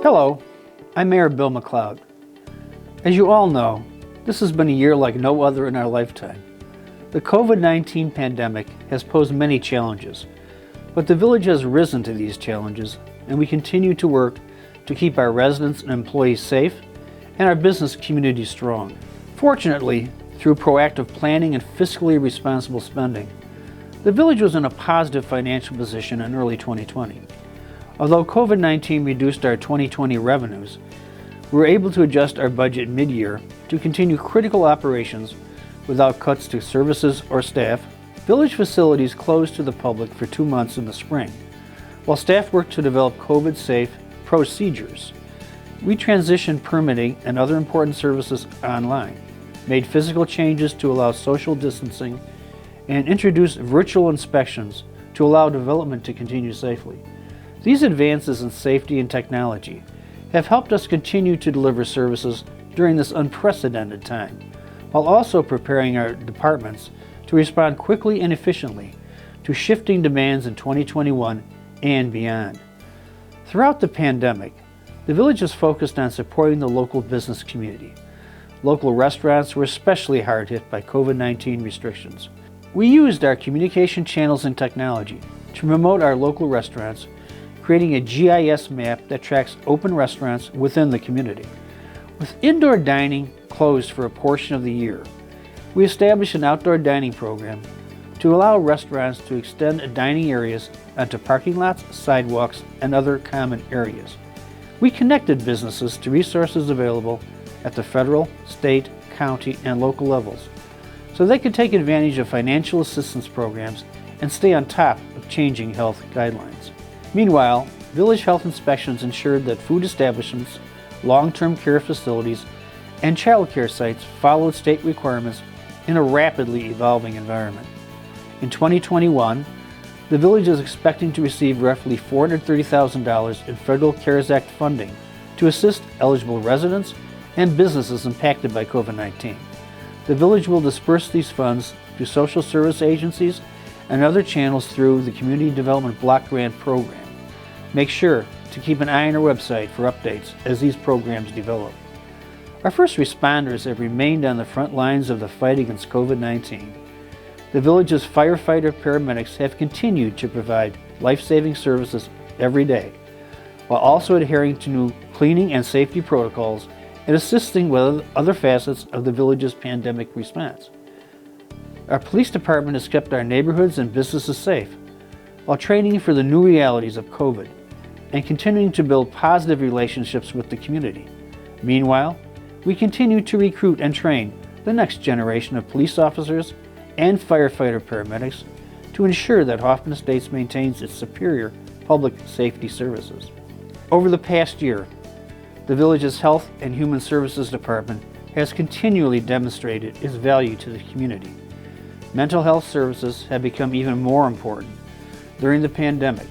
Hello, I'm Mayor Bill McLeod. As you all know, this has been a year like no other in our lifetime. The COVID-19 pandemic has posed many challenges, but the village has risen to these challenges, and we continue to work to keep our residents and employees safe and our business community strong. Fortunately, through proactive planning and fiscally responsible spending, the village was in a positive financial position in early 2020. Although COVID-19 reduced our 2020 revenues, we were able to adjust our budget mid-year to continue critical operations without cuts to services or staff. Village facilities closed to the public for 2 months in the spring, while staff worked to develop COVID-safe procedures. We transitioned permitting and other important services online, made physical changes to allow social distancing, and introduced virtual inspections to allow development to continue safely. These advances in safety and technology have helped us continue to deliver services during this unprecedented time, while also preparing our departments to respond quickly and efficiently to shifting demands in 2021 and beyond. Throughout the pandemic, the village is focused on supporting the local business community. Local restaurants were especially hard hit by COVID-19 restrictions. We used our communication channels and technology to promote our local restaurants, creating a GIS map that tracks open restaurants within the community. With indoor dining closed for a portion of the year, we established an outdoor dining program to allow restaurants to extend dining areas onto parking lots, sidewalks, and other common areas. We connected businesses to resources available at the federal, state, county, and local levels, so they could take advantage of financial assistance programs and stay on top of changing health guidelines. Meanwhile, village health inspections ensured that food establishments, long-term care facilities, and child care sites followed state requirements in a rapidly evolving environment. In 2021, the village is expecting to receive roughly $430,000 in Federal CARES Act funding to assist eligible residents and businesses impacted by COVID-19. The village will disperse these funds to social service agencies and other channels through the Community Development Block Grant Program. Make sure to keep an eye on our website for updates as these programs develop. Our first responders have remained on the front lines of the fight against COVID-19. The village's firefighter paramedics have continued to provide life-saving services every day, while also adhering to new cleaning and safety protocols and assisting with other facets of the village's pandemic response. Our police department has kept our neighborhoods and businesses safe, while training for the new realities of COVID and continuing to build positive relationships with the community. Meanwhile, we continue to recruit and train the next generation of police officers and firefighter paramedics to ensure that Hoffman.STATE maintains its superior public safety services. Over the past year, the village's Health and Human Services Department has continually demonstrated its value to the community. Mental health services have become even more important during the pandemic,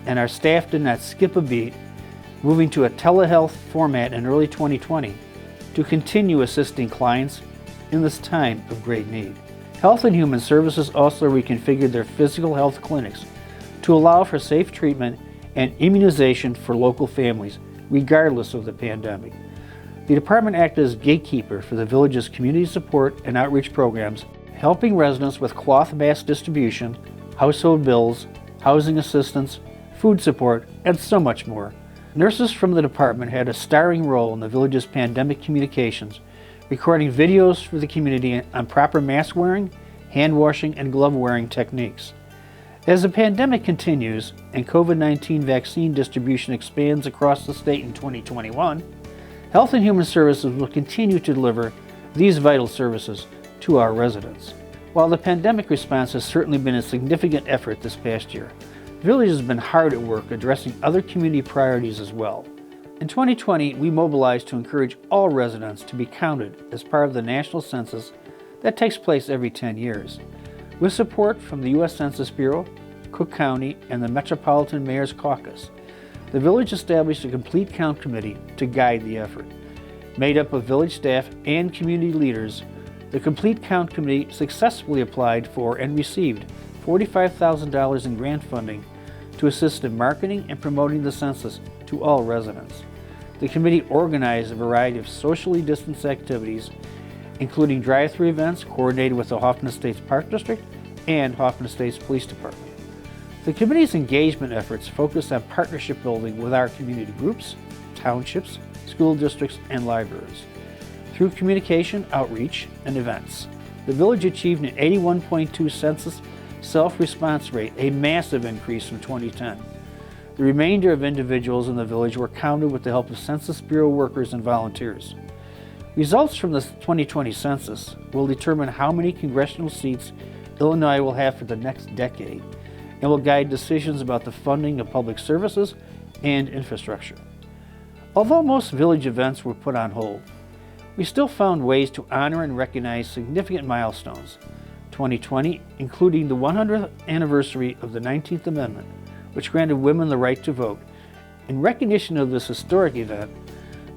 and our staff did not skip a beat, moving to a telehealth format in early 2020 to continue assisting clients in this time of great need. Health and Human Services also reconfigured their physical health clinics to allow for safe treatment and immunization for local families, regardless of the pandemic. The department acted as gatekeeper for the village's community support and outreach programs, helping residents with cloth mask distribution, household bills, housing assistance, food support, and so much more. Nurses from the department had a starring role in the village's pandemic communications, recording videos for the community on proper mask wearing, hand washing, and glove wearing techniques. As the pandemic continues and COVID-19 vaccine distribution expands across the state in 2021, Health and Human Services will continue to deliver these vital services to our residents. While the pandemic response has certainly been a significant effort this past year, the village has been hard at work addressing other community priorities as well. In 2020, we mobilized to encourage all residents to be counted as part of the national census that takes place every 10 years. With support from the U.S. Census Bureau, Cook County, and the Metropolitan Mayor's Caucus, the village established a complete count committee to guide the effort. Made up of village staff and community leaders, the Complete Count Committee successfully applied for and received $45,000 in grant funding to assist in marketing and promoting the census to all residents. The committee organized a variety of socially distanced activities, including drive-through events coordinated with the Hoffman.STATE's Park District and Hoffman.STATE's Police Department. The committee's engagement efforts focused on partnership building with our community groups, townships, school districts, and libraries. Through communication, outreach, and events, the village achieved an 81.2 census self-response rate, a massive increase from 2010. The remainder of individuals in the village were counted with the help of Census Bureau workers and volunteers. Results from the 2020 census will determine how many congressional seats Illinois will have for the next decade and will guide decisions about the funding of public services and infrastructure. Although most village events were put on hold, we still found ways to honor and recognize significant milestones. 2020, including the 100th anniversary of the 19th Amendment, which granted women the right to vote. In recognition of this historic event,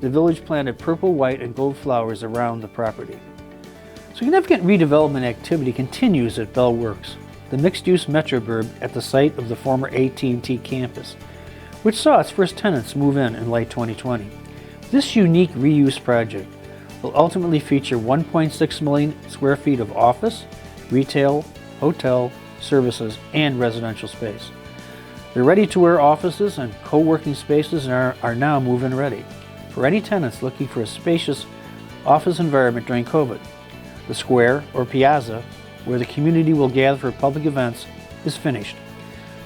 the village planted purple, white, and gold flowers around the property. Significant redevelopment activity continues at Bell Works, the mixed-use metroburb at the site of the former AT&T campus, which saw its first tenants move in late 2020. This unique reuse project will ultimately feature 1.6 million square feet of office, retail, hotel, services, and residential space. The ready-to-wear offices and co-working spaces are now move-in ready for any tenants looking for a spacious office environment during COVID. The square, or piazza, where the community will gather for public events, is finished.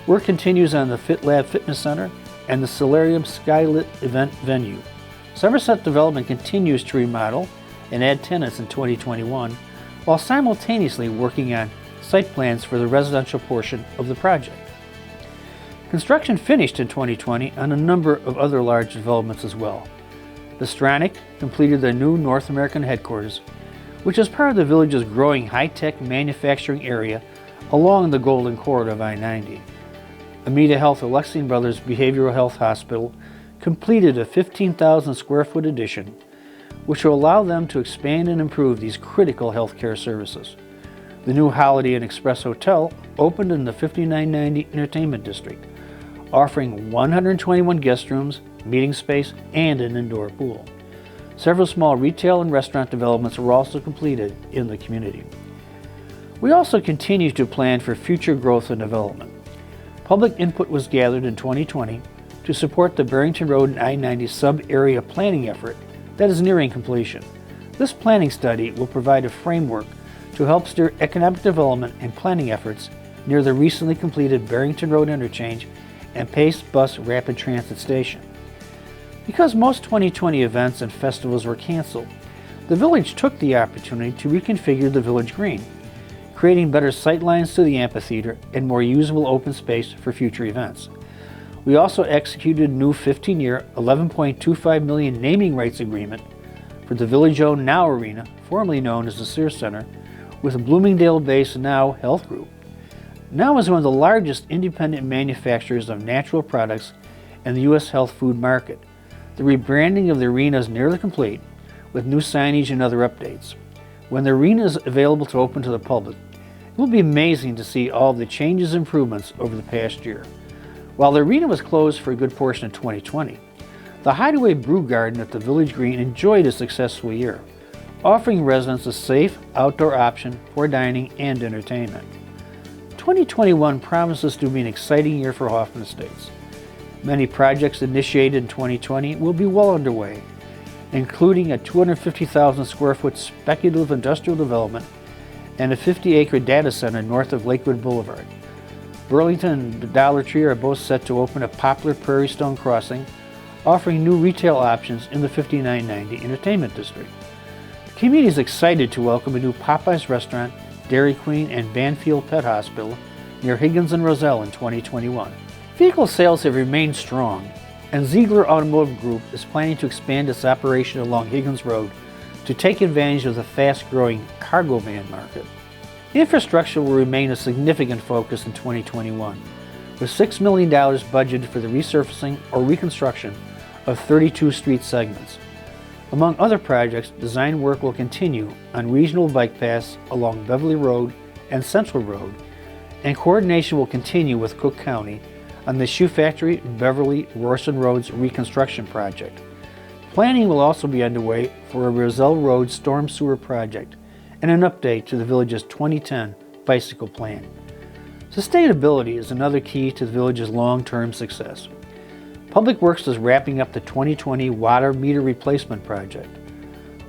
Work continues on the FitLab Fitness Center and the Solarium Skylit event venue. Somerset Development continues to remodel and add tenants in 2021, while simultaneously working on site plans for the residential portion of the project. Construction finished in 2020 on a number of other large developments as well. The Stranick completed the new North American headquarters, which is part of the village's growing high-tech manufacturing area along the Golden Corridor of I-90. Amita Health Alexian Brothers Behavioral Health Hospital completed a 15,000 square foot addition, which will allow them to expand and improve these critical healthcare services. The new Holiday Inn Express Hotel opened in the 5990 Entertainment District, offering 121 guest rooms, meeting space, and an indoor pool. Several small retail and restaurant developments were also completed in the community. We also continue to plan for future growth and development. Public input was gathered in 2020 to support the Barrington Road and I-90 sub-area planning effort that is nearing completion. This planning study will provide a framework to help steer economic development and planning efforts near the recently completed Barrington Road interchange and Pace Bus Rapid Transit Station. Because most 2020 events and festivals were canceled, the village took the opportunity to reconfigure the village green, creating better sightlines to the amphitheater and more usable open space for future events. We also executed a new 15-year, $11.25 million naming rights agreement for the village-owned Now Arena, formerly known as the Sears Center, with Bloomingdale-based Now Health Group. Now is one of the largest independent manufacturers of natural products in the U.S. health food market. The rebranding of the arena is nearly complete, with new signage and other updates. When the arena is available to open to the public, it will be amazing to see all of the changes and improvements over the past year. While the arena was closed for a good portion of 2020, the Hideaway Brew Garden at the Village Green enjoyed a successful year, offering residents a safe outdoor option for dining and entertainment. 2021 promises to be an exciting year for Hoffman.STATE. Many projects initiated in 2020 will be well underway, including a 250,000 square foot speculative industrial development and a 50-acre data center north of Lakewood Boulevard. Burlington and Dollar Tree are both set to open at Poplar Prairie Stone Crossing, offering new retail options in the 5990 Entertainment District. The community is excited to welcome a new Popeyes restaurant, Dairy Queen, and Banfield Pet Hospital near Higgins and Roselle in 2021. Vehicle sales have remained strong, and Ziegler Automotive Group is planning to expand its operation along Higgins Road to take advantage of the fast-growing cargo van market. Infrastructure will remain a significant focus in 2021, with $6 million budgeted for the resurfacing or reconstruction of 32 street segments. Among other projects, design work will continue on regional bike paths along Beverly Road and Central Road, and coordination will continue with Cook County on the Shoe Factory Beverly Royston Roads reconstruction project. Planning will also be underway for a Roselle Road storm sewer project and an update to the village's 2010 bicycle plan. Sustainability is another key to the village's long-term success. Public Works is wrapping up the 2020 water meter replacement project.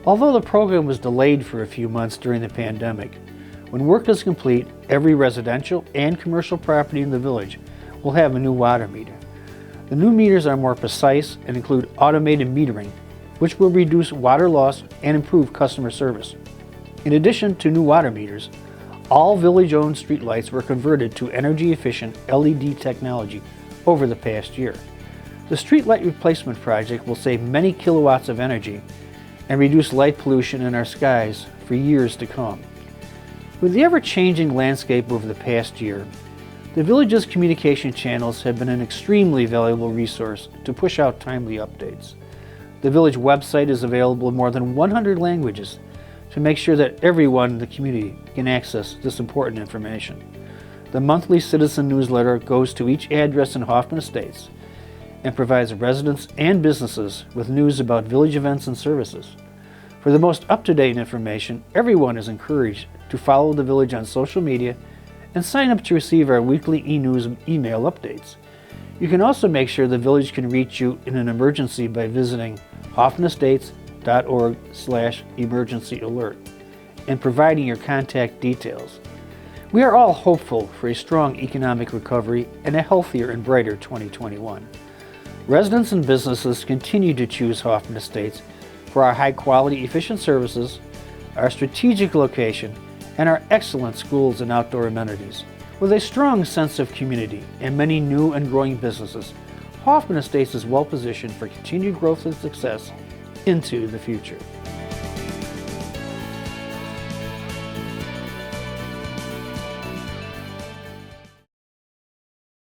Although the program was delayed for a few months during the pandemic, when work is complete, every residential and commercial property in the village will have a new water meter. The new meters are more precise and include automated metering, which will reduce water loss and improve customer service. In addition to new water meters, all village-owned streetlights were converted to energy-efficient LED technology over the past year. The streetlight replacement project will save many kilowatts of energy and reduce light pollution in our skies for years to come. With the ever-changing landscape over the past year, the village's communication channels have been an extremely valuable resource to push out timely updates. The village website is available in more than 100 languages to make sure that everyone in the community can access this important information. The monthly citizen newsletter goes to each address in Hoffman Estates and provides residents and businesses with news about village events and services. For the most up-to-date information, everyone is encouraged to follow the village on social media and sign up to receive our weekly e-news email updates. You can also make sure the village can reach you in an emergency by visiting hoffmanestates.org/emergency alert and providing your contact details. We are all hopeful for a strong economic recovery and a healthier and brighter 2021. Residents and businesses continue to choose Hoffman Estates for our high-quality, efficient services, our strategic location, and our excellent schools and outdoor amenities. With a strong sense of community and many new and growing businesses, Hoffman Estates is well positioned for continued growth and success into the future.